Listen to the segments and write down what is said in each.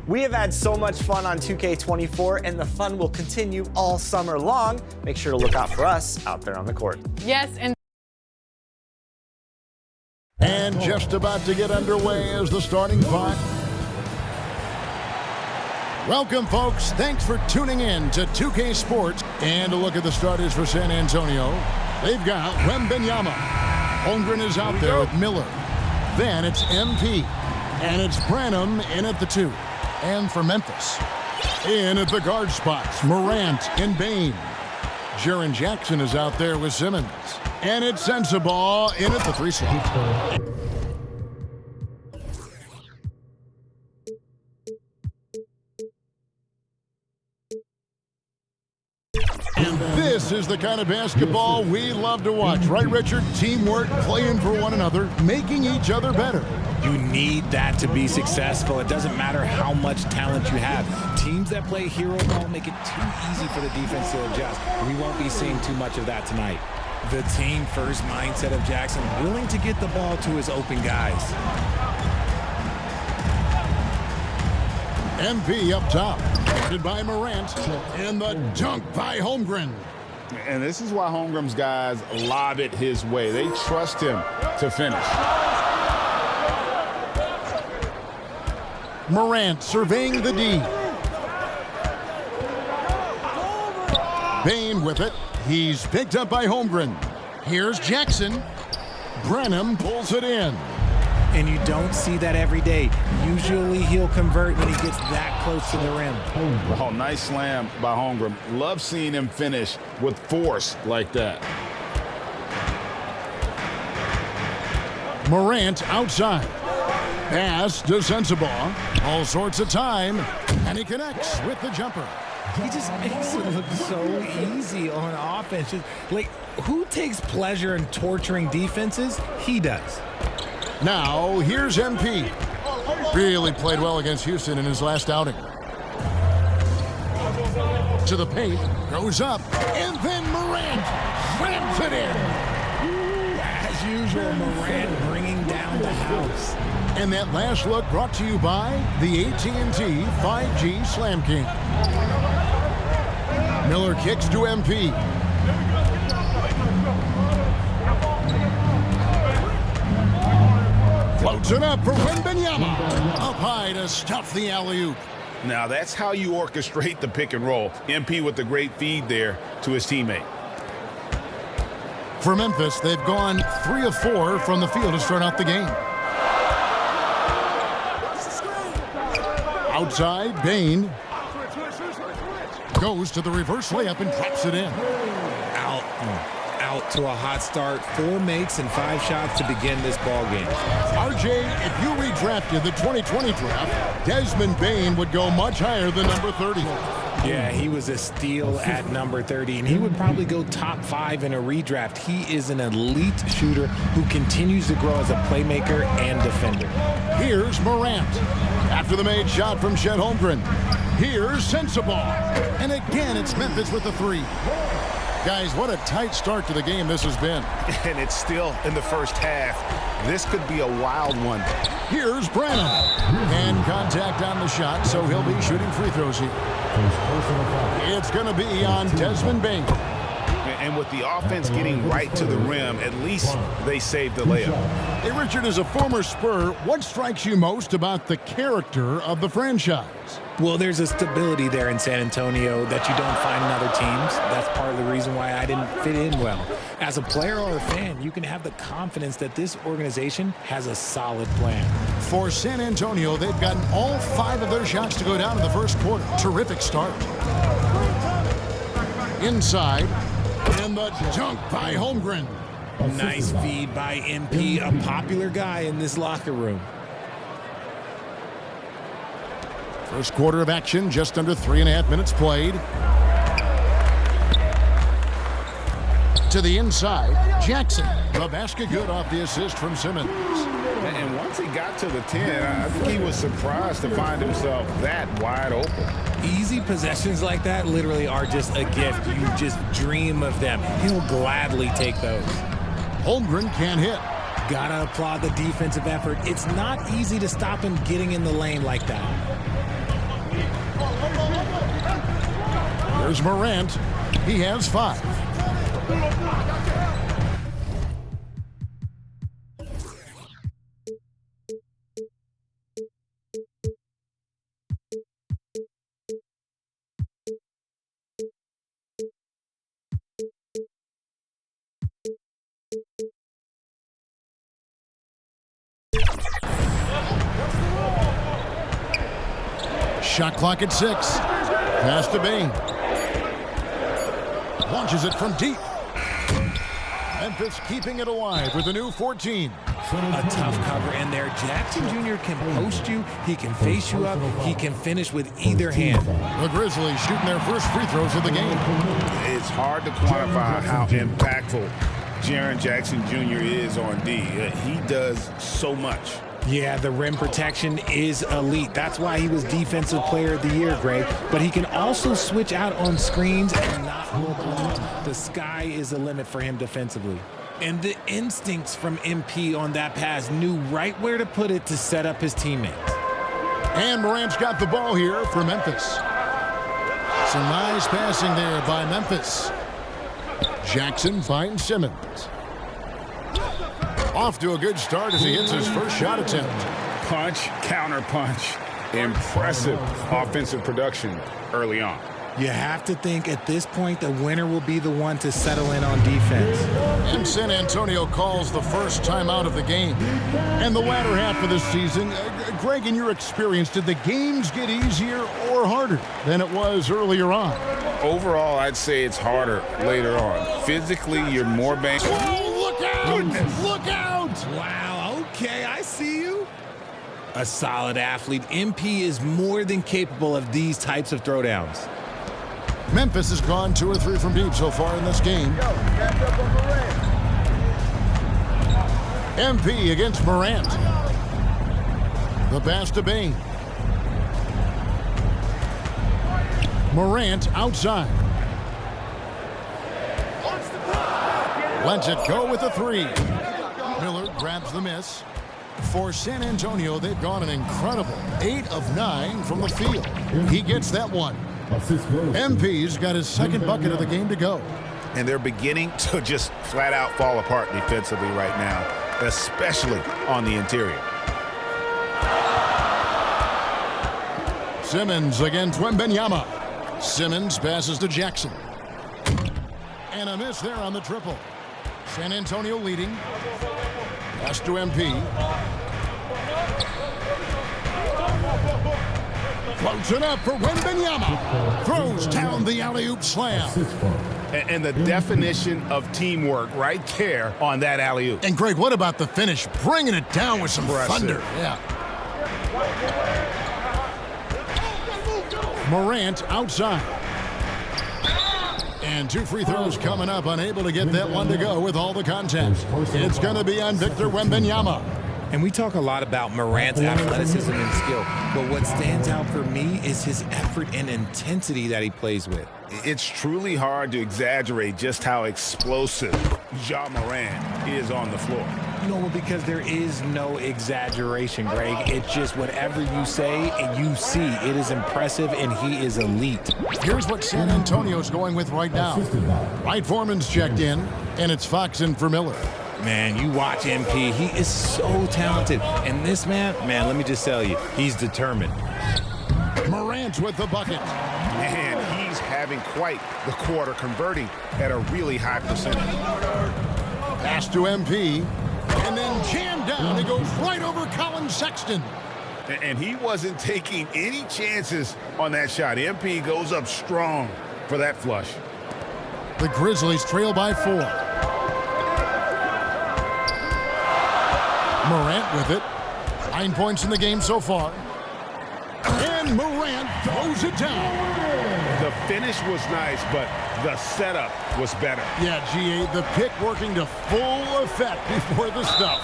We have had so much fun on 2K24, and the fun will continue all summer long. Make sure to look out for us out there on the court. Yes, And just about to get underway is the starting five. Welcome, folks. Thanks for tuning in to 2K Sports. And a look at the starters for San Antonio. They've got Wembanyama. Holmgren is out there with Miller. Then it's MP. And it's Branham in at the 2. And for Memphis, in at the guard spots, Morant and Bane. Jaren Jackson is out there with Simmons. And it's Sensabaugh in at the 3 slot. And this is the kind of basketball we love to watch. Right, Richard? Teamwork, playing for one another, making each other better. You need that to be successful. It doesn't matter how much talent you have. Teams that play hero ball make it too easy for the defense to adjust. We won't be seeing too much of that tonight. The team-first mindset of Jackson, willing to get the ball to his open guys. MP up top, guarded by Morant, and the dunk by Holmgren. And this is why Holmgren's guys lob it his way. They trust him to finish. Morant surveying the D. Bane with it. He's picked up by Holmgren. Here's Jackson. Branham pulls it in. And you don't see that every day. Usually he'll convert when he gets that close to the rim. Oh, nice slam by Holmgren. Love seeing him finish with force like that. Morant outside. Pass to Sensabaugh. All sorts of time. And he connects with the jumper. He just makes it look so easy on offense. Just, like, who takes pleasure in torturing defenses? He does. Now, here's MP. Really played well against Houston in his last outing. To the paint, goes up, and then Morant slams it in. As usual, Morant bringing down the house. And that last look brought to you by the AT&T 5G Slam King. Miller kicks to MP. Floats it up for Wembanyama. Up high to stuff the alley-oop. Now that's how you orchestrate the pick and roll. MP with a great feed there to his teammate. For Memphis, they've gone 3 of 4 from the field to start out the game. Outside, Bane goes to the reverse layup and drops it in. Out to a hot start. 4 makes and 5 shots to begin this ball game. RJ, if you redrafted the 2020 draft, Desmond Bane would go much higher than number 30. Yeah, he was a steal at number 30, and he would probably go top 5 in a redraft. He is an elite shooter who continues to grow as a playmaker and defender. Here's Morant. After the made shot from Chet Holmgren. Here's Sensabaugh. And again, it's Memphis with the 3. Guys, what a tight start to the game this has been. And it's still in the first half. This could be a wild one. Here's Branham. And contact on the shot, so he'll be shooting free throws here. It's going to be on Desmond Bane. And with the offense getting right to the rim, at least they saved the layup. Hey, Richard, as a former Spur, what strikes you most about the character of the franchise? Well, there's a stability there in San Antonio that you don't find in other teams. That's part of the reason why I didn't fit in well. As a player or a fan, you can have the confidence that this organization has a solid plan. For San Antonio, they've gotten all 5 of their shots to go down in the first quarter. Terrific start. Inside, and the dunk by Holmgren. Nice feed by MP, a popular guy in this locker room. First quarter of action, just under 3.5 minutes played. To the inside, Jackson. The basket good off the assist from Simmons. And once he got to the 10, I think he was surprised to find himself that wide open. Easy possessions like that literally are just a gift. You just dream of them. He'll gladly take those. Holmgren can't hit. Gotta applaud the defensive effort. It's not easy to stop him getting in the lane like that. There's Morant. He has 5. Shot clock at 6. Pass to Bain. Launches it from deep. Memphis keeping it alive with a new 14. A tough cover in there. Jackson Jr. can post you. He can face you up. He can finish with either hand. The Grizzlies shooting their first free throws of the game. It's hard to quantify how impactful Jaren Jackson Jr. is on D. He does so much. Yeah, the rim protection is elite. That's why he was Defensive Player of the Year, Greg. But he can also switch out on screens and not look out. The sky is the limit for him defensively. And the instincts from MP on that pass knew right where to put it to set up his teammates. And Morant's got the ball here for Memphis. Some nice passing there by Memphis. Jackson finds Simmons. Off to a good start as he hits his first shot attempt. Punch, counter punch. Impressive offensive production early on. You have to think at this point the winner will be the one to settle in on defense. And San Antonio calls the first timeout of the game. And the latter half of this season, Greg, in your experience, did the games get easier or harder than it was earlier on? Overall, I'd say it's harder later on. Physically, you're more bang. Oh, look out! Goodness. Look out! Wow, okay, I see you. A solid athlete. MP is more than capable of these types of throwdowns. Memphis has gone 2 or 3 from deep so far in this game. MP against Morant. The pass to Bain. Morant outside. Lets it go with a 3. Miller grabs the miss. For San Antonio, they've gone an incredible 8 of 9 from the field. He gets that one. MP's got his second bucket of the game to go. And they're beginning to just flat out fall apart defensively right now, especially on the interior. Simmons against Wembanyama. Simmons passes to Jackson. And a miss there on the triple. San Antonio leading. Pass to MP. Floats it up for Wembanyama. Throws down the alley-oop slam. And the definition of teamwork right there on that alley-oop. And Greg, what about the finish? Bringing it down with some thunder. Yeah. Morant outside. And 2 free throws coming up, unable to get that one to go with all the contact. It's going to be on Victor Wembanyama. And we talk a lot about Morant's athleticism and skill, but what stands out for me is his effort and intensity that he plays with. It's truly hard to exaggerate just how explosive Ja Morant is on the floor. No, because there is no exaggeration, Greg. It's just whatever you say and you see. It is impressive, and he is elite. Here's what San Antonio's going with right now. Wright Foreman's checked in, and it's Fox in for Miller. Man, you watch MP. He is so talented. And this man, let me just tell you, he's determined. Morant with the bucket. Man, he's having quite the quarter, converting at a really high percentage. Pass to MP. And then jammed down. It goes right over Colin Sexton. And he wasn't taking any chances on that shot. MP goes up strong for that flush. The Grizzlies trail by 4. Morant with it. 9 points in the game so far. And Morant throws it down. The finish was nice, but the setup was better. Yeah, GA, the pick working to full effect before the stuff.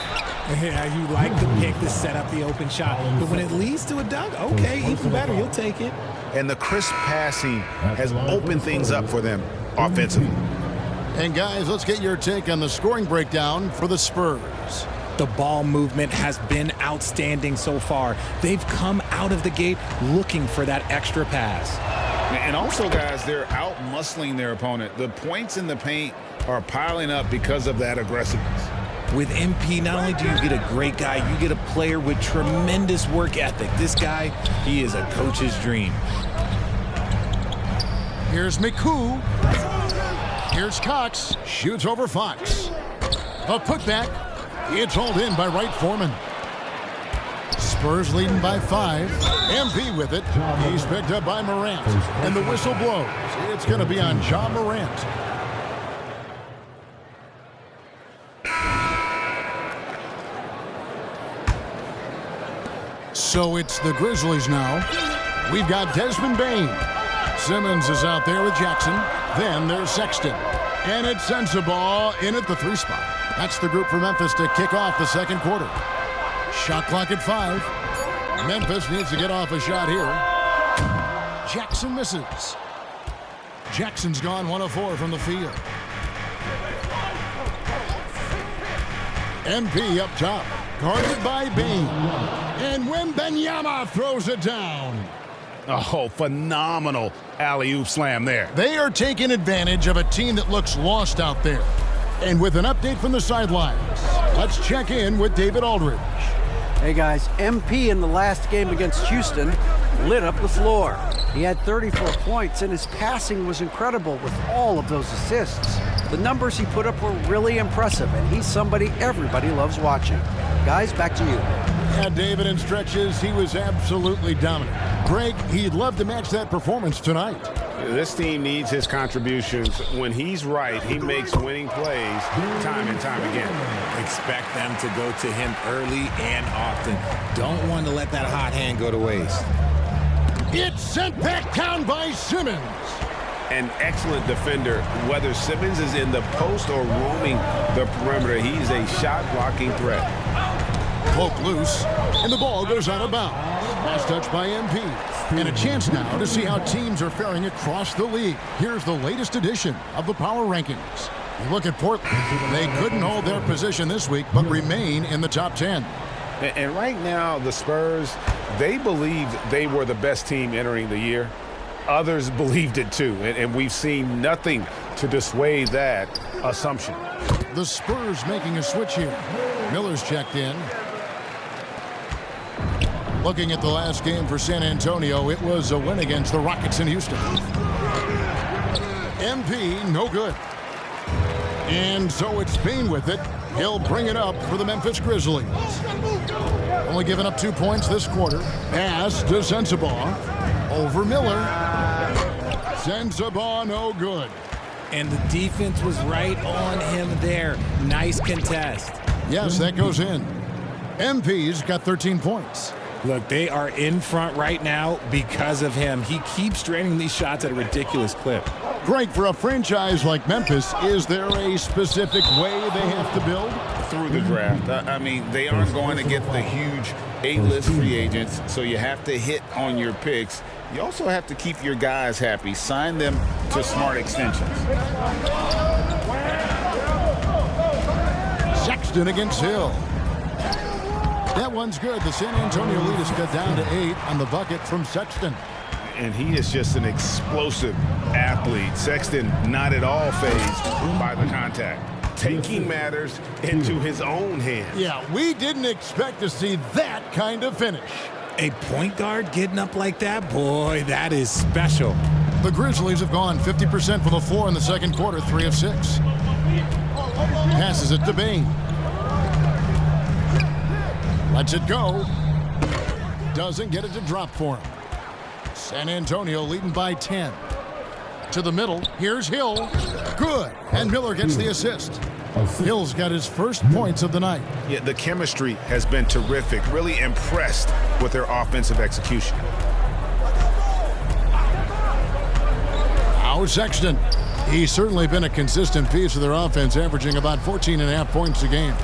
Yeah, you like the pick to set up the open shot. But when it leads to a dunk, okay, even better, you'll take it. And the crisp passing has opened things up for them offensively. And guys, let's get your take on the scoring breakdown for the Spurs. The ball movement has been outstanding so far. They've come out out of the gate looking for that extra pass. And also, guys, they're out-muscling their opponent. The points in the paint are piling up because of that aggressiveness. With MP, not only do you get a great guy, you get a player with tremendous work ethic. This guy, he is a coach's dream. Here's McCoo. Here's Cox. Shoots over Fox. A putback. It's hauled in by Wright Foreman. Spurs leading by 5. MP with it. He's picked up by Morant. And the whistle blows. It's going to be on Ja Morant. So it's the Grizzlies now. We've got Desmond Bane. Simmons is out there with Jackson. Then there's Sexton. And it's Sensabaugh in at the 3 spot. That's the group for Memphis to kick off the second quarter. Shot clock at 5. Memphis needs to get off a shot here. Jackson misses. Jackson's gone 1 of 4 from the field. MP up top. Guarded by Bane. And Wembanyama throws it down. Oh, phenomenal alley-oop slam there. They are taking advantage of a team that looks lost out there. And with an update from the sidelines, let's check in with David Aldridge. Hey guys, MP in the last game against Houston lit up the floor. He had 34 points and his passing was incredible with all of those assists. The numbers he put up were really impressive and he's somebody everybody loves watching. Guys, back to you. Yeah, David, in stretches, he was absolutely dominant. Greg, he'd love to match that performance tonight. This team needs his contributions. When he's right, he makes winning plays time and time again. Expect them to go to him early and often. Don't want to let that hot hand go to waste. It's sent back down by Simmons. An excellent defender. Whether Simmons is in the post or roaming the perimeter, he's a shot-blocking threat. Poke loose, and the ball goes out of bounds. Last touch by MP. And a chance now to see how teams are faring across the league. Here's the latest edition of the Power Rankings. You look at Portland. They couldn't hold their position this week, but remain in the top 10. And right now, the Spurs, they believed they were the best team entering the year. Others believed it too, and we've seen nothing to dissuade that assumption. The Spurs making a switch here. Miller's checked in. Looking at the last game for San Antonio, it was a win against the Rockets in Houston. MP, no good. And so it's Bane with it. He'll bring it up for the Memphis Grizzlies. Only giving up 2 points this quarter. Pass to Sensabaugh. Over Miller. Sensabaugh, no good. And the defense was right on him there. Nice contest. Yes, that goes in. MP's got 13 points. Look, they are in front right now because of him. He keeps draining these shots at a ridiculous clip. Greg, for a franchise like Memphis, is there a specific way they have to build? Through the draft. I mean, they aren't going to get the huge A-list free agents, so you have to hit on your picks. You also have to keep your guys happy. Sign them to smart extensions. Sexton against Hill. That one's good. The San Antonio lead is cut down to 8 on the bucket from Sexton. And he is just an explosive athlete. Sexton not at all fazed by the contact. Taking matters into his own hands. Yeah, we didn't expect to see that kind of finish. A point guard getting up like that? Boy, that is special. The Grizzlies have gone 50% from the floor in the second quarter, 3 of 6. Passes it to Bane. Lets it go. Doesn't get it to drop for him. San Antonio leading by 10. To the middle. Here's Hill. Good. And Miller gets the assist. Hill's got his first points of the night. Yeah, the chemistry has been terrific. Really impressed with their offensive execution. Now Sexton. He's certainly been a consistent piece of their offense, averaging about 14.5 points a game.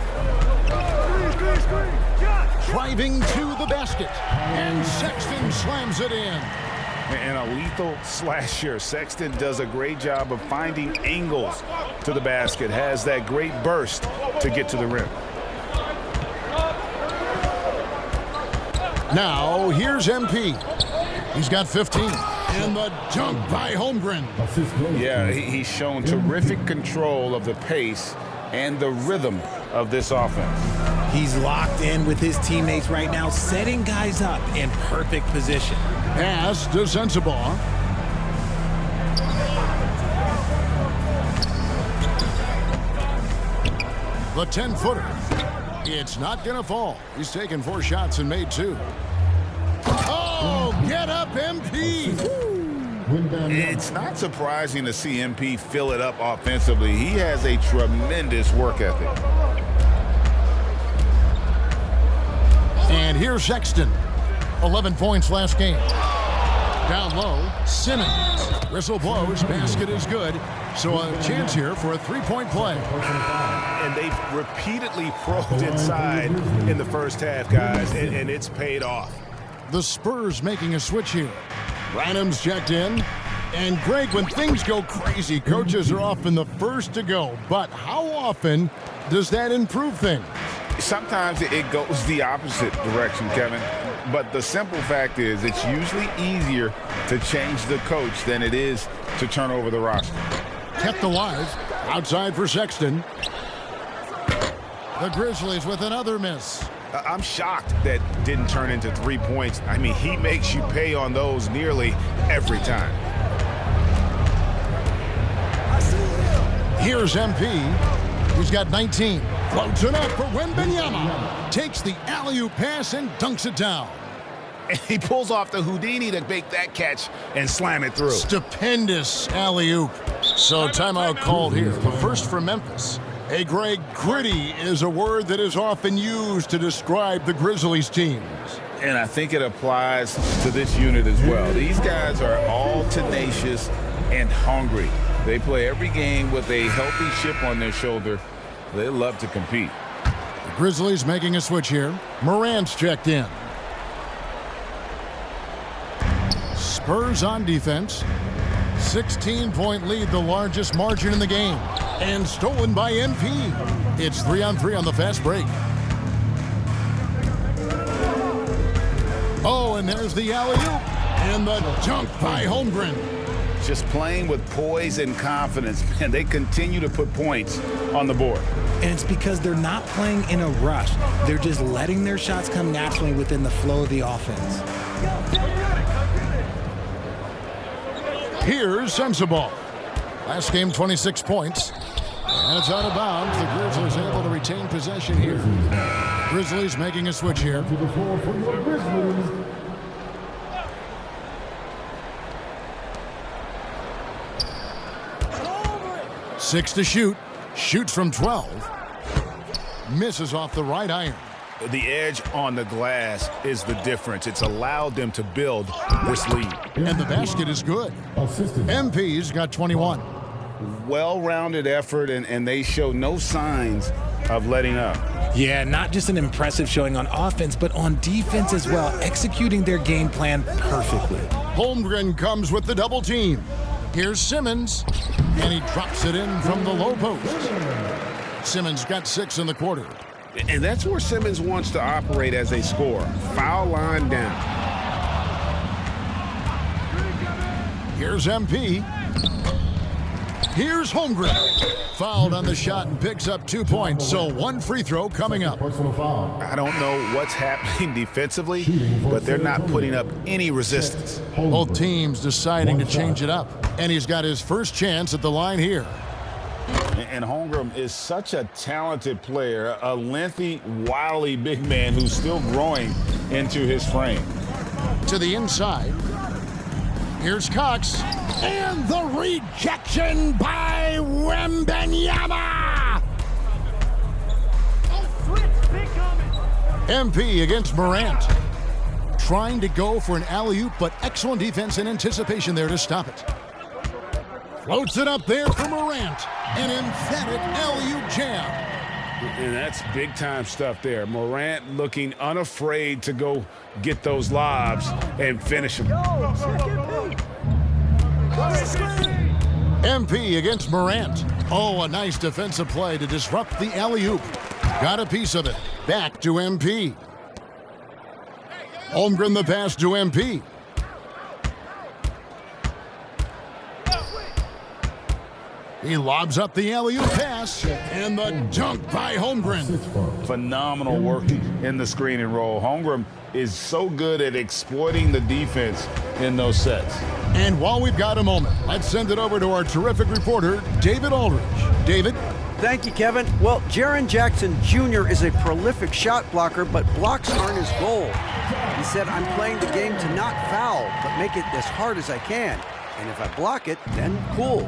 Driving to the basket. And Sexton slams it in. And a lethal slasher. Sexton does a great job of finding angles to the basket. Has that great burst to get to the rim. Now, here's MP. He's got 15. And the dunk by Holmgren. Yeah, he's shown terrific control of the pace and the rhythm of this offense. He's locked in with his teammates right now, setting guys up in perfect position. Pass to Sensabaugh. The 10-footer. It's not going to fall. He's taken 4 shots and made 2. Oh, get up, MP. It's not surprising to see MP fill it up offensively. He has a tremendous work ethic. And here's Sexton. 11 points last game. Down low, Simmons. Whistle blows, basket is good. So a chance here for a 3-point play. And they've repeatedly probed inside in the first half, guys, and it's paid off. The Spurs making a switch here. Branham's checked in. And Greg, when things go crazy, coaches are often the first to go. But how often does that improve things? Sometimes it goes the opposite direction, Kevin. But the simple fact is it's usually easier to change the coach than it is to turn over the roster. Kept alive. Outside for Sexton. The Grizzlies with another miss. I'm shocked that didn't turn into 3 points. I mean, he makes you pay on those nearly every time. Here's MP. He's got 19. Floats it up for Wembanyama. Takes the alley-oop pass and dunks it down. And he pulls off the Houdini to make that catch and slam it through. Stupendous alley-oop. So timeout called here. But first for Memphis. Hey, Greg, gritty is a word that is often used to describe the Grizzlies teams. And I think it applies to this unit as well. These guys are all tenacious and hungry. They play every game with a healthy chip on their shoulder. They love to compete. The Grizzlies making a switch here. Morant's checked in. Spurs on defense. 16-point lead, the largest margin in the game. And stolen by MP. It's 3-on-3 on the fast break. Oh, and there's the alley-oop. And the dunk by Holmgren. Just playing with poise and confidence, and they continue to put points on the board. And it's because they're not playing in a rush. They're just letting their shots come naturally within the flow of the offense. Here's Sensabaugh. Last game, 26 points. And it's out of bounds. The Grizzlies able to retain possession here. Grizzlies making a switch here. 6 to shoot. Shoots from 12. Misses off the right iron. The edge on the glass is the difference. It's allowed them to build this lead. And the basket is good. MP's got 21. Well-rounded effort, and they show no signs of letting up. Yeah, not just an impressive showing on offense, but on defense as well, executing their game plan perfectly. Holmgren comes with the double team. Here's Simmons, and he drops it in from the low post. Simmons got 6 in the quarter. And that's where Simmons wants to operate as a scorer. Foul line down. Here's MP. Here's Holmgren. Fouled on the shot and picks up 2 points. So 1 free throw coming up. I don't know what's happening defensively, but they're not putting up any resistance. Both teams deciding to change it up. And he's got his first chance at the line here. And Holmgren is such a talented player, a lengthy, wily big man who's still growing into his frame. To the inside. Here's Cox. And the rejection by Wembanyama. MP against Morant. Trying to go for an alley-oop, but excellent defense and anticipation there to stop it. Floats it up there for Morant. An emphatic alley-oop jam. And that's big-time stuff there. Morant looking unafraid to go get those lobs and finish them. MP against Morant. Oh, a nice defensive play to disrupt the alley-oop. Got a piece of it. Back to MP. Holmgren the pass to MP. He lobs up the alley-oop pass, and the dunk by Holmgren. Phenomenal work in the screen and roll. Holmgren is so good at exploiting the defense in those sets. And while we've got a moment, let's send it over to our terrific reporter, David Aldridge. David? Thank you, Kevin. Well, Jaren Jackson Jr. is a prolific shot blocker, but blocks aren't his goal. He said, I'm playing the game to not foul, but make it as hard as I can. And if I block it, then cool.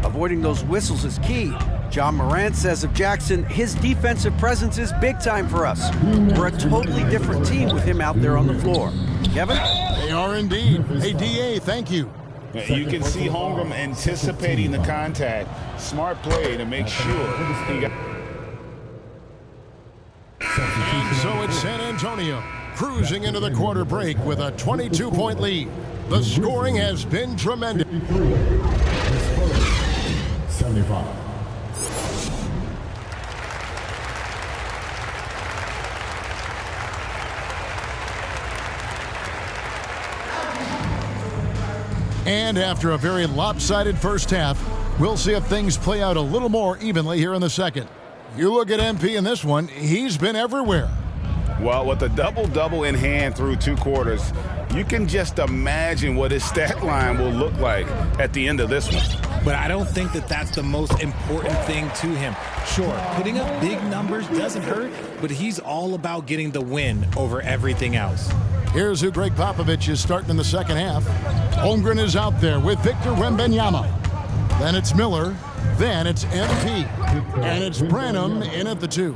Avoiding those whistles is key. John Morant says of Jackson, his defensive presence is big time for us. We're a totally different team with him out there on the floor. Kevin? They are indeed. Hey, DA, thank you. You can see Holmgren anticipating the contact. Smart play to make sure he got. And so it's San Antonio cruising into the quarter break with a 22-point lead. The scoring has been tremendous. 75. And after a very lopsided first half, we'll see if things play out a little more evenly here in the second. You look at MP in this one, he's been everywhere. Well, with a double-double in hand through 2 quarters, you can just imagine what his stat line will look like at the end of this one. But I don't think that that's the most important thing to him. Sure, putting up big numbers doesn't hurt, but he's all about getting the win over everything else. Here's who Greg Popovich is starting in the second half. Holmgren is out there with Victor Wembanyama. Then it's Miller. Then it's MP. And it's Branham in at the 2.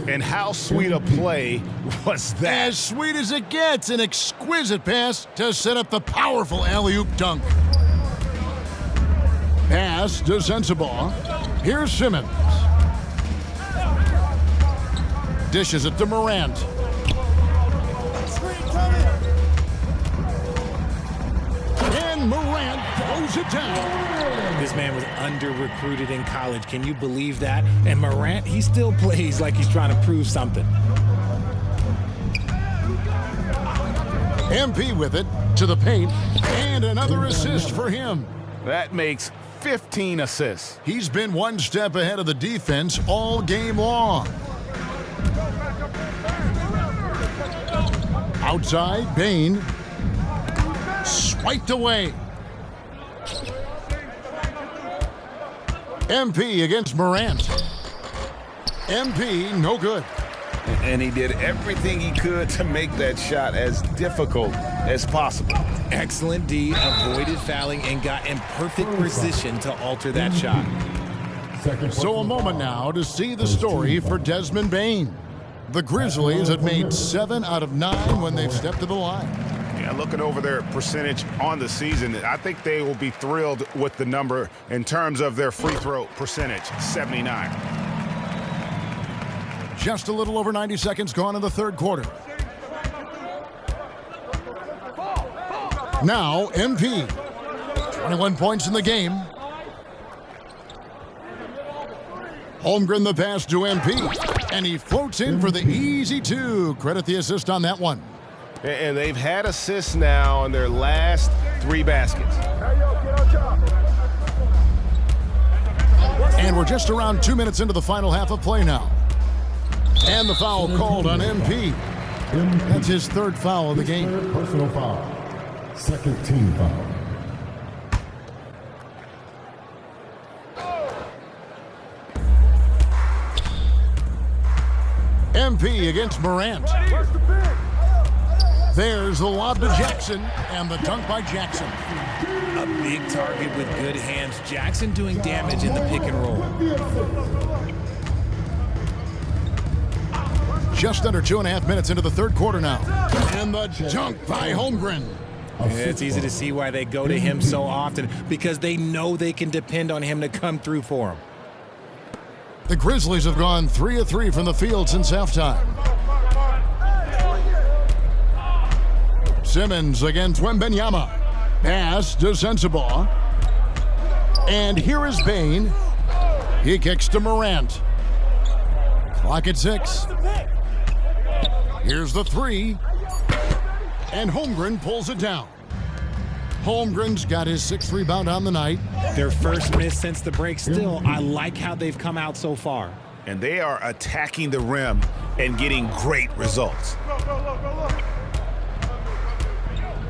And how sweet a play was that? As sweet as it gets, an exquisite pass to set up the powerful alley-oop dunk. Pass to Sensabaugh. Here's Simmons. Dishes it to Morant. And Morant throws it down. This man was under-recruited in college. Can you believe that? And Morant, he still plays like he's trying to prove something. MP with it to the paint. And another assist for him. That makes 15 assists. He's been one step ahead of the defense all game long. Outside, Bain. Swiped away. MP against Morant. MP, no good. And he did everything he could to make that shot as difficult as possible. Excellent D, avoided fouling, and got in perfect position to alter that shot. So a moment now to see the story for Desmond Bain. The Grizzlies have made 7 out of 9 when they've stepped to the line. Yeah, looking over their percentage on the season, I think they will be thrilled with the number in terms of their free throw percentage, 79. Just a little over 90 seconds gone in the third quarter. Now, MP. 21 points in the game. Holmgren the pass to MP. And he floats in for the easy 2. Credit the assist on that one. And they've had assists now in their last 3 baskets. And we're just around 2 minutes into the final half of play now. And the foul called on MP. That's his 3rd foul of the game. Personal foul. 2nd team foul. MP against Morant. There's the lob to Jackson, and the dunk by Jackson. A big target with good hands. Jackson doing damage in the pick and roll. Just under 2.5 minutes into the third quarter now. And the dunk by Holmgren. And it's easy to see why they go to him so often, because they know they can depend on him to come through for them. The Grizzlies have gone 3 of 3 from the field since halftime. Simmons against Wembanyama. Pass to Sensabaugh. And here is Bain. He kicks to Morant. Clock at 6. Here's the 3. And Holmgren pulls it down. Holmgren's got his 6th rebound on the night. Their first miss since the break. Still, I like how they've come out so far. And they are attacking the rim and getting great results.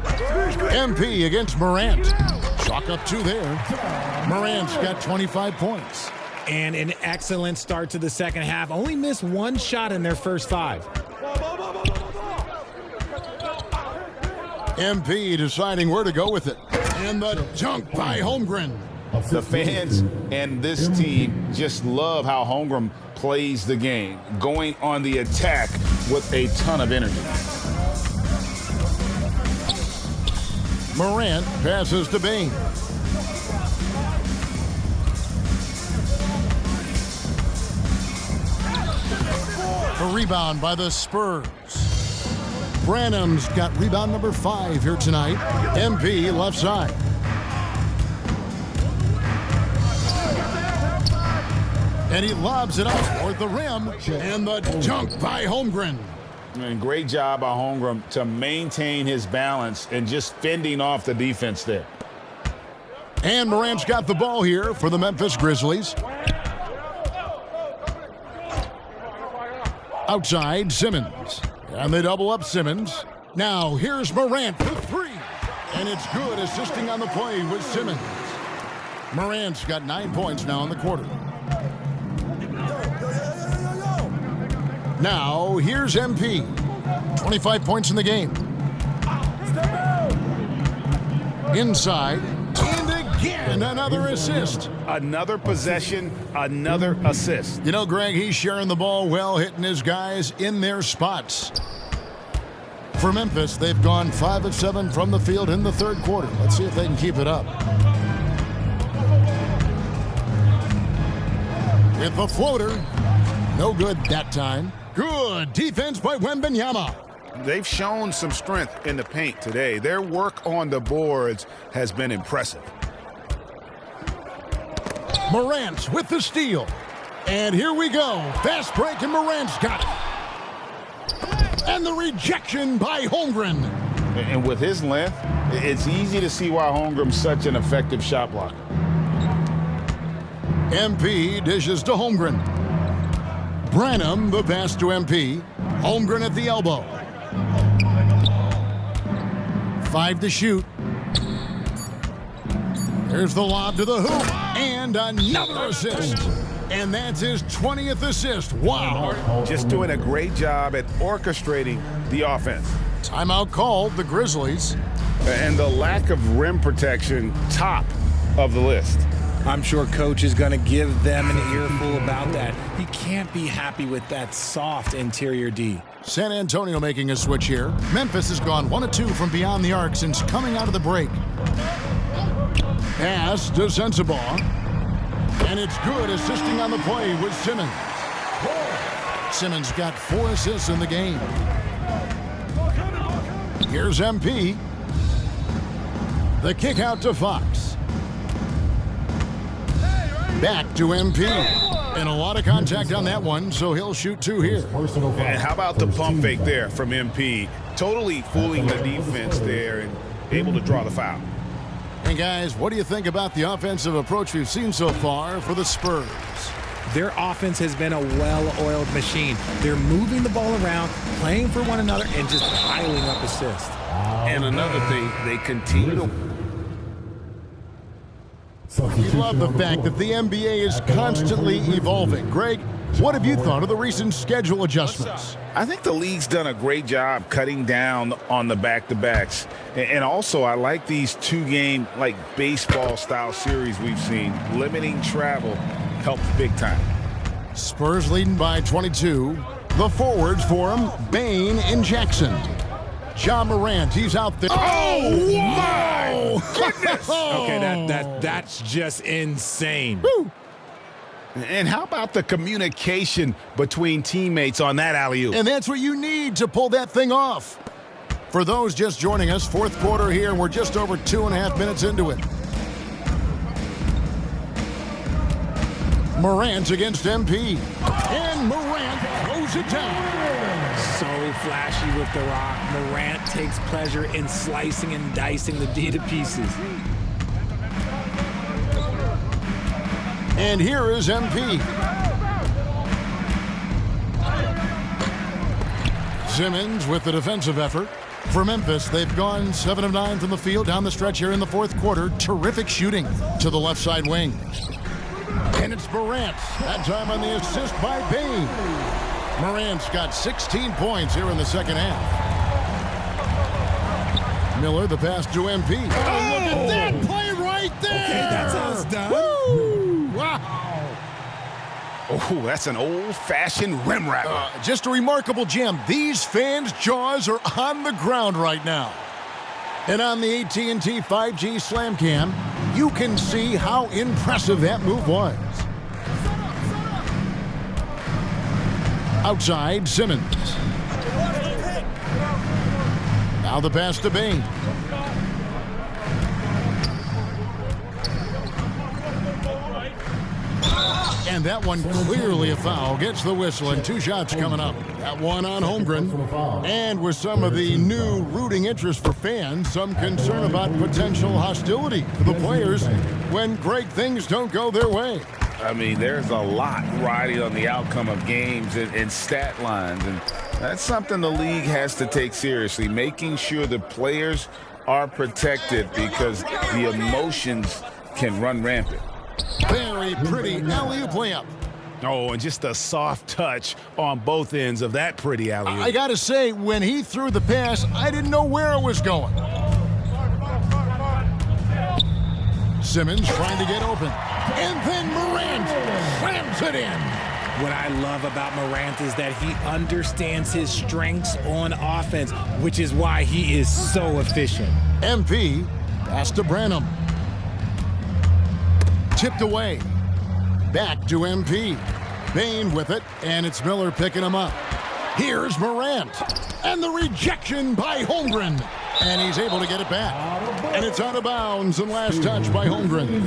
MP against Morant. Chalk up 2 there. Morant's got 25 points. And an excellent start to the second half. Only missed 1 shot in their first 5. MP deciding where to go with it. And the dunk by Holmgren. The fans and this team just love how Holmgren plays the game, going on the attack with a ton of energy. Morant passes to Bain. A rebound by the Spurs. Branham's got rebound number 5 here tonight. MP left side. And he lobs it up toward the rim. And the dunk by Holmgren. And great job by Holmgren to maintain his balance and just fending off the defense there. And Morant's got the ball here for the Memphis Grizzlies. Outside, Simmons. And they double up Simmons. Now, here's Morant for 3. And it's good, assisting on the play with Simmons. Morant's got 9 points now in the quarter. Now, here's MP. 25 points in the game. Inside. And again, another assist. Another possession, another assist. You know, Greg, he's sharing the ball well, hitting his guys in their spots. For Memphis, they've gone 5 of 7 from the field in the third quarter. Let's see if they can keep it up. With the floater. No good that time. Good defense by Wembanyama. They've shown some strength in the paint today. Their work on the boards has been impressive. Morant with the steal. And here we go. Fast break, and Morant's got it. And the rejection by Holmgren. And with his length, it's easy to see why Holmgren's such an effective shot blocker. MP dishes to Holmgren. Branham, the pass to MP. Holmgren at the elbow. 5 to shoot. There's the lob to the hoop. And another assist. And that's his 20th assist. Wow. Just doing a great job at orchestrating the offense. Timeout called, the Grizzlies. And the lack of rim protection, top of the list. I'm sure coach is going to give them an earful about that. He can't be happy with that soft interior D. San Antonio making a switch here. Memphis has gone 1 of 2 from beyond the arc since coming out of the break. Pass to Sensabaugh. And it's good, assisting on the play with Simmons. Simmons got 4 assists in the game. Here's MP. The kick out to Fox. Back to MP. And a lot of contact on that one, so he'll shoot 2 here. And how about the pump fake there from MP? Totally fooling the defense there and able to draw the foul. And guys, what do you think about the offensive approach we've seen so far for the Spurs? Their offense has been a well-oiled machine. They're moving the ball around, playing for one another, and just piling up assists. And another thing, they continue to... We love the fact that the NBA is constantly evolving. Greg, what have you thought of the recent schedule adjustments? I think the league's done a great job cutting down on the back-to-backs. And also, I like these 2-game, like, baseball-style series we've seen. Limiting travel helps big time. Spurs leading by 22. The forwards for him, Bain and Jackson. John Morant, he's out there. Oh, my goodness! Okay, that's just insane. Woo. And how about the communication between teammates on that alley-oop? And that's what you need to pull that thing off. For those just joining us, fourth quarter here, and we're just over 2.5 minutes into it. Morant against MP. And Morant throws it down. So flashy with the rock. Morant takes pleasure in slicing and dicing the D to pieces. And here is MP. Simmons with the defensive effort. For Memphis, they've gone 7 of 9 from the field down the stretch here in the fourth quarter. Terrific shooting to the left side wing. And it's Morant, that time on the assist by Bain. Morant's got 16 points here in the second half. Miller, the pass to MP. Oh, look at that play right there! Okay, that's how it's done. Woo! Wow! Oh, that's an old-fashioned rim wrapper. Just a remarkable gem. These fans' jaws are on the ground right now. And on the AT&T 5G Slam Cam, you can see how impressive that move was. Outside, Simmons. Now the pass to Bain. And that one clearly a foul. Gets the whistle and 2 shots coming up. That one on Holmgren. And with some of the new rooting interest for fans, some concern about potential hostility for the players when great things don't go their way. I mean, there's a lot riding on the outcome of games and stat lines. And that's something the league has to take seriously, making sure the players are protected because the emotions can run rampant. Very pretty alley-oop layup. Oh, and just a soft touch on both ends of that pretty alley-oop. I got to say, when he threw the pass, I didn't know where it was going. Simmons trying to get open. And then Morant slams it in. What I love about Morant is that he understands his strengths on offense, which is why he is so efficient. MP pass to Branham. Tipped away. Back to MP. Bain with it, and it's Miller picking him up. Here's Morant. And the rejection by Holmgren. And he's able to get it back. And it's out of bounds, and last touch by Holmgren.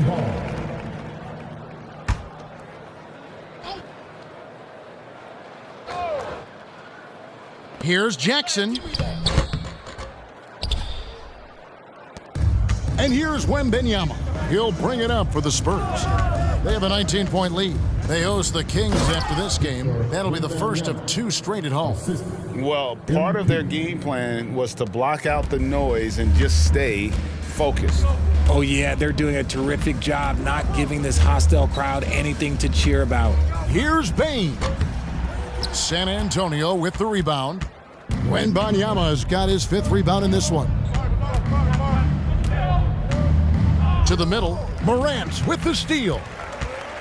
Here's Jackson. And here's Wembanyama. He'll bring it up for the Spurs. They have a 19-point lead. They host the Kings after this game. That'll be the first of 2 straight at home. Well, part of their game plan was to block out the noise and just stay focused. Oh, yeah, they're doing a terrific job not giving this hostile crowd anything to cheer about. Here's Bain. San Antonio with the rebound. Wembanyama's got his 5th rebound in this one. To the middle, Morant with the steal.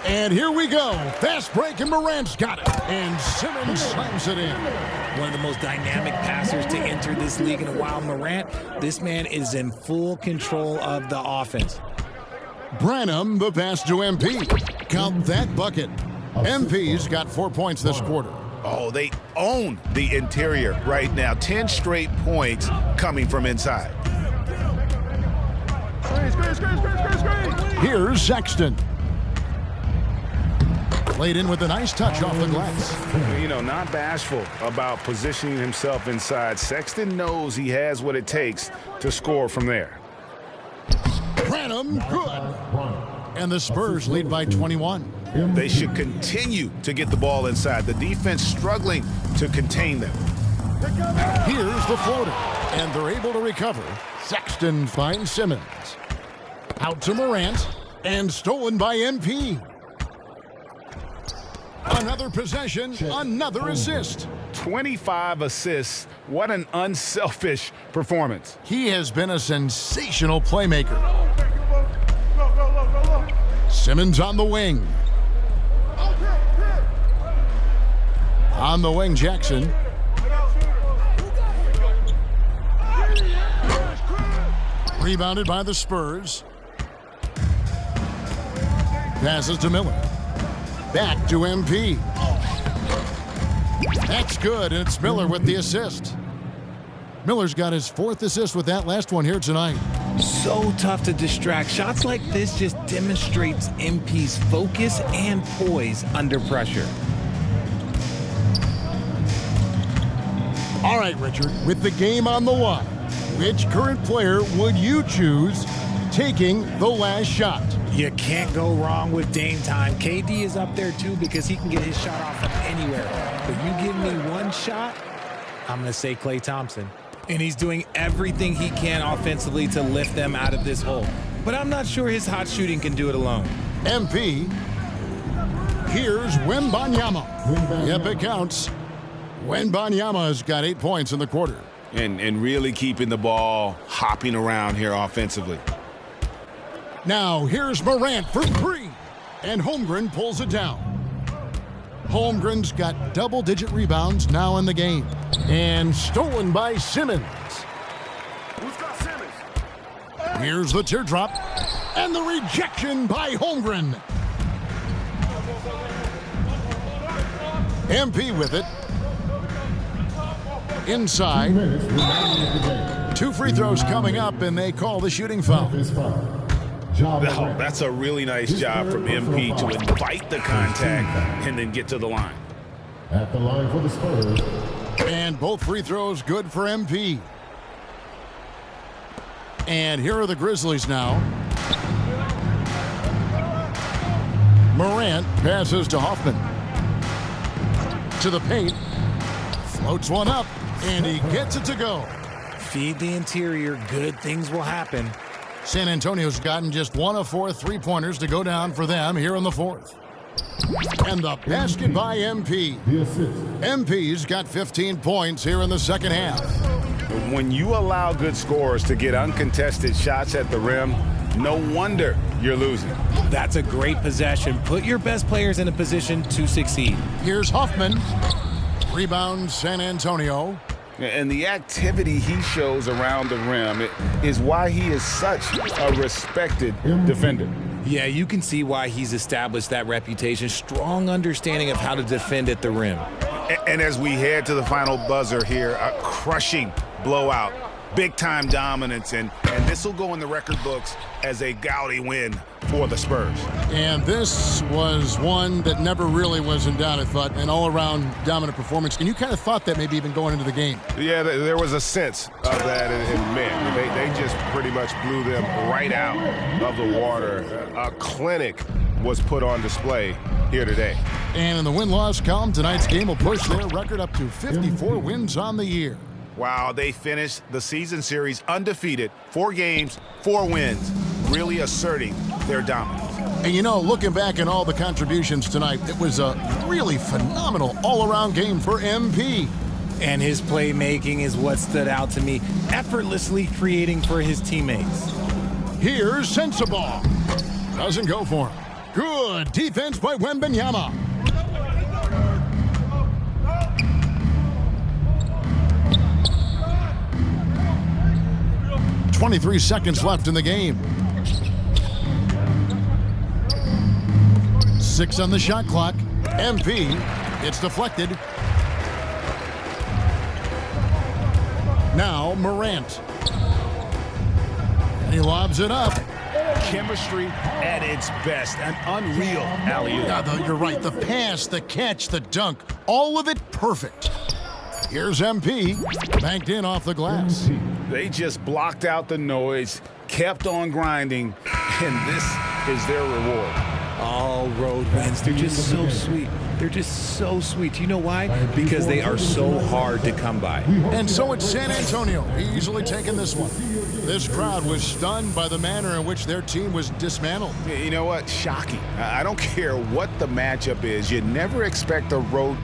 And here we go. Fast break, and Morant's got it. And Simmons slams it in. One of the most dynamic passers to enter this league in a while. Morant, this man is in full control of the offense. Branham, the pass to MP. Count that bucket. MP's got 4 points this quarter. Oh, they own the interior right now. 10 straight points coming from inside. Here's Sexton. Played in with a nice touch off the glass. You know, not bashful about positioning himself inside. Sexton knows he has what it takes to score from there. Branham, good. And the Spurs lead by 21. They should continue to get the ball inside. The defense struggling to contain them. Here's the floater, and they're able to recover. Sexton finds Simmons. Out to Morant, and stolen by MP. Another possession, another assist. 25 assists. What an unselfish performance. He has been a sensational playmaker. Simmons on the wing. On the wing, Jackson. Rebounded by the Spurs. Passes to Miller. Back to MP. That's good, and it's Miller with the assist. Miller's got his 4th assist with that last one here tonight. So tough to distract. Shots like this just demonstrates MP's focus and poise under pressure. All right, Richard, with the game on the line, which current player would you choose taking the last shot? You can't go wrong with Dame time. KD is up there too because he can get his shot off from anywhere. But you give me one shot, I'm going to say Klay Thompson. And he's doing everything he can offensively to lift them out of this hole. But I'm not sure his hot shooting can do it alone. MP, here's Wembanyama. Yep, it counts. Wembanyama's got 8 points in the quarter. And really keeping the ball hopping around here offensively. Now, here's Morant for three. And Holmgren pulls it down. Holmgren's got double-digit rebounds now in the game. And stolen by Simmons. Who's got Simmons? Here's the teardrop. And the rejection by Holmgren. MP with it. Inside. 2 free throws coming up, and they call the shooting foul. Oh, that's a really nice job from MP to invite the contact and then get to the line. At the line for the Spurs. And both free throws good for MP. And here are the Grizzlies now. Morant passes to Hoffman. To the paint. Floats one up, and he gets it to go. Feed the interior, good things will happen. San Antonio's gotten just 1 of 4 3-pointers to go down for them here in the fourth. And the basket by MP. The assist. MP's got 15 points here in the second half. When you allow good scorers to get uncontested shots at the rim, no wonder you're losing. That's a great possession. Put your best players in a position to succeed. Here's Hoffman. Rebound San Antonio. And the activity he shows around the rim is why he is such a respected defender. Yeah, you can see why he's established that reputation. Strong understanding of how to defend at the rim. And as we head to the final buzzer here, a crushing blowout, big-time dominance, and this will go in the record books as a gaudy win for the Spurs. And this was one that never really was in doubt, I thought, an all-around dominant performance. And you kind of thought that maybe even going into the game. Yeah, there was a sense of that, and man, they just pretty much blew them right out of the water. A clinic was put on display here today. And in the win-loss column, tonight's game will push their record up to 54 wins on the year. Wow, they finished the season series undefeated, 4 games, 4 wins, really asserting their dominance. And you know, looking back at all the contributions tonight, it was a really phenomenal all-around game for MP. And his playmaking is what stood out to me, effortlessly creating for his teammates. Here's Sensabaugh. Doesn't go for him. Good defense by Wembanyama. .23 seconds left in the game. 6 on the shot clock. MP, it's deflected. Now Morant. And he lobs it up. Chemistry at its best, an unreal alley-oop. Yeah, you're right. The pass, the catch, the dunk, all of it perfect. Here's MP, banked in off the glass. They just blocked out the noise, kept on grinding, and this is their reward. All road wins, they're just so sweet. They're just so sweet. You know why? Because they are so hard to come by. And so it's San Antonio, easily taking this one. This crowd was stunned by the manner in which their team was dismantled. You know what? Shocking. I don't care what the matchup is. You never expect a road